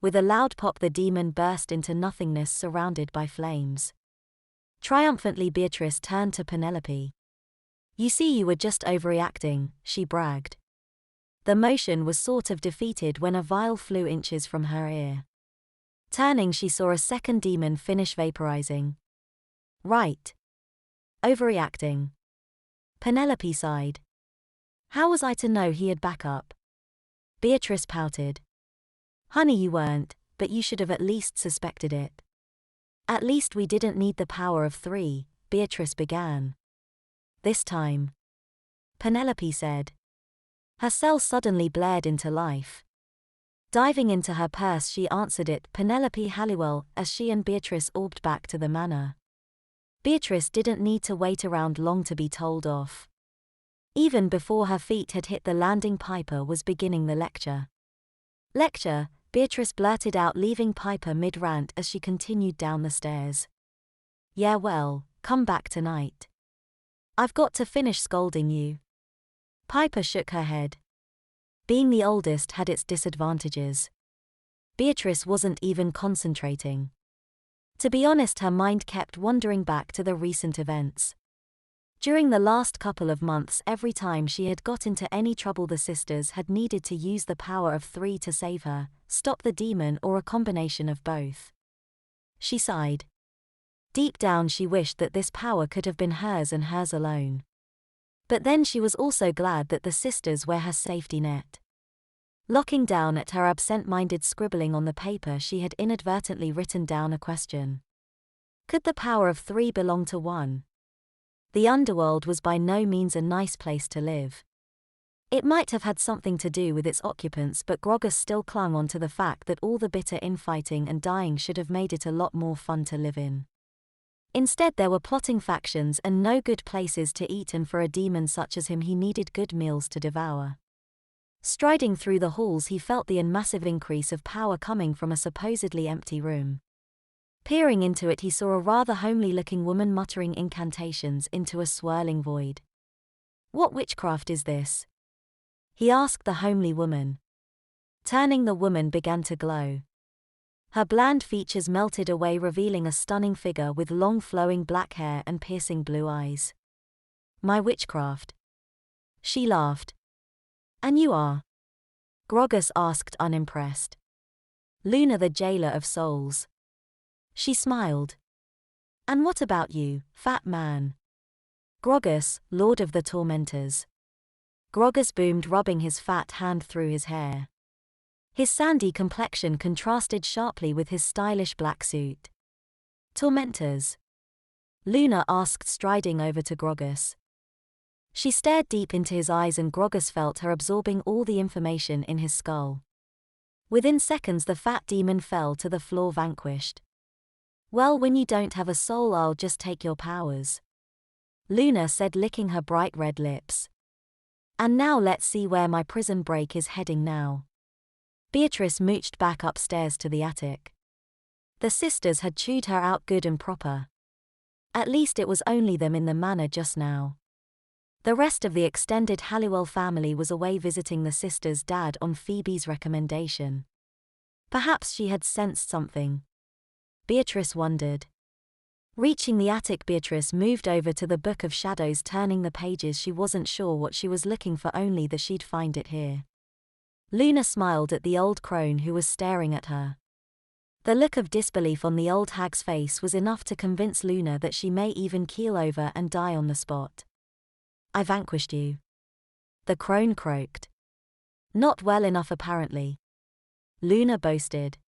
With a loud pop, the demon burst into nothingness surrounded by flames. Triumphantly, Beatrice turned to Penelope. "You see, you were just overreacting," she bragged. The motion was sort of defeated when a vial flew inches from her ear. Turning, she saw a second demon finish vaporizing. "Right. Overreacting." Penelope sighed. "How was I to know he had backup?" Beatrice pouted. "Honey, you weren't, but you should have at least suspected it." "At least we didn't need the power of 3, Beatrice began. "This time," Penelope said. Her cell suddenly blared into life. Diving into her purse, she answered it, Penelope Halliwell, as she and Beatrice orbed back to the manor. Beatrice didn't need to wait around long to be told off. Even before her feet had hit the landing, Piper was beginning the lecture. "Lecture," Beatrice blurted out, leaving Piper mid-rant as she continued down the stairs. "Yeah, well, come back tonight. I've got to finish scolding you." Piper shook her head. Being the oldest had its disadvantages. Beatrice wasn't even concentrating. To be honest, her mind kept wandering back to the recent events. During the last couple of months, every time she had got into any trouble, the sisters had needed to use the power of 3 to save her, stop the demon, or a combination of both. She sighed. Deep down, she wished that this power could have been hers and hers alone. But then she was also glad that the sisters were her safety net. Looking down at her absent-minded scribbling on the paper, she had inadvertently written down a question. Could the power of 3 belong to 1? The underworld was by no means a nice place to live. It might have had something to do with its occupants, but Grogus still clung on to the fact that all the bitter infighting and dying should have made it a lot more fun to live in. Instead, there were plotting factions and no good places to eat, and for a demon such as him, he needed good meals to devour. Striding through the halls, he felt the massive increase of power coming from a supposedly empty room. Peering into it, he saw a rather homely-looking woman muttering incantations into a swirling void. "What witchcraft is this?" he asked the homely woman. Turning, the woman began to glow. Her bland features melted away, revealing a stunning figure with long flowing black hair and piercing blue eyes. "My witchcraft." She laughed. "And you are?" Grogus asked, unimpressed. "Luna, the jailer of souls." She smiled. "And what about you, fat man?" "Grogus, lord of the tormentors." Grogus boomed, rubbing his fat hand through his hair. His sandy complexion contrasted sharply with his stylish black suit. "Tormentors?" Luna asked, striding over to Grogus. She stared deep into his eyes, and Grogus felt her absorbing all the information in his skull. Within seconds, the fat demon fell to the floor, vanquished. "Well, when you don't have a soul, I'll just take your powers," Luna said, licking her bright red lips. "And now let's see where my prison break is heading now." Beatrice mooched back upstairs to the attic. The sisters had chewed her out good and proper. At least it was only them in the manor just now. The rest of the extended Halliwell family was away visiting the sisters' dad on Phoebe's recommendation. Perhaps she had sensed something. Beatrice wondered. Reaching the attic, Beatrice moved over to the Book of Shadows, turning the pages. She wasn't sure what she was looking for, only that she'd find it here. Luna smiled at the old crone who was staring at her. The look of disbelief on the old hag's face was enough to convince Luna that she may even keel over and die on the spot. "I vanquished you," the crone croaked. "Not well enough, apparently," Luna boasted.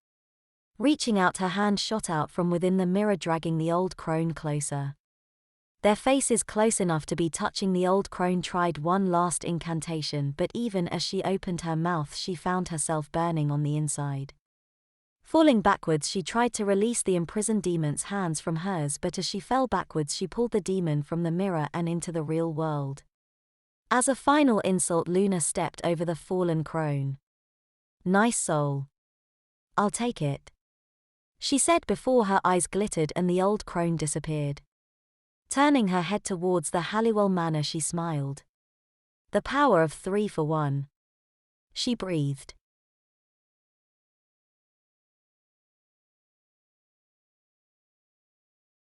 Reaching out, her hand shot out from within the mirror, dragging the old crone closer. Their faces close enough to be touching, the old crone tried one last incantation, but even as she opened her mouth, she found herself burning on the inside. Falling backwards, she tried to release the imprisoned demon's hands from hers, but as she fell backwards, she pulled the demon from the mirror and into the real world. As a final insult, Luna stepped over the fallen crone. "Nice soul. I'll take it," she said before her eyes glittered and the old crone disappeared. Turning her head towards the Halliwell manor, she smiled. "The power of 3 for 1," she breathed.